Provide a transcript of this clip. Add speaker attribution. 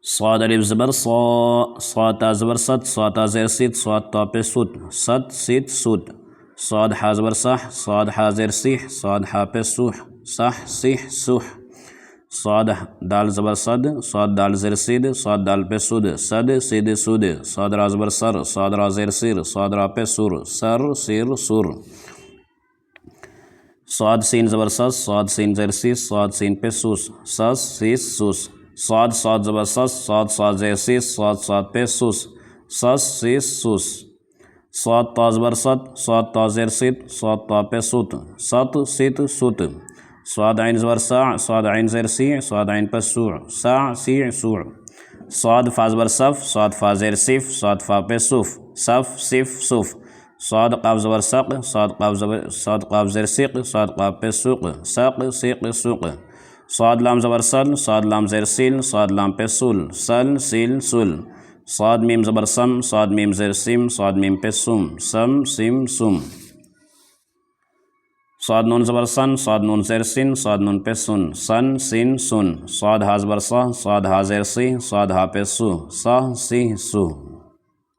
Speaker 1: صاد الف زبر صا، صاد تا زبر صد، صاد تا زیر سید، صاد تا پہ سود، صد سید سود. صاد حا زبر صح، صاد حا زیر سیح، صاد حا پہ سوح، صح سیح سوح. صاد دال زبر صد، صاد دال زیر سید، صاد دال پہ سود، صد سید سود. صاد را زبر سر، صاد را زیر سیر، صاد را پہ سور، سر سیر سور. صاد سین زبر سس، صاد سین زیر سیس، صاد سین پہ سوس، سس سیس سوس. صاد صاد زبر سس، صاد صاد زیر سیس، صاد صاد پہ سوس، سس سیس سوس. صاد تا زبر صد، صاد تا زیر سید، صاد تا پہ سوت، ست سیت سوت. صاد عین زبر سع، صاد عین زیر سیع، صاد عین پہ سوع، سع سیع سوع. صاد فا زبر صف، صاد فا زیر صف، صاد فا پہ صف، صف صف صف. صاد قاف زبر سق، صاد قاف زیر سیق، صاد قاف پہ سوق، سق سیق سوق. صاد لام زبر سل، صاد لام زیر سیل، صاد لام پہ سول، سل سیل سل. صاد میم زبر سم، صاد میم زیر سیم، صاد میم پہ سم، سم سم سم. صاد نون زبر سن، صاد نون زیر سن، صاد نون پہ سن، سن سن سن. صاد ہا زبر صا، صاد ہا زیر سی، صاد ہا پہ سو، سہ سی سو.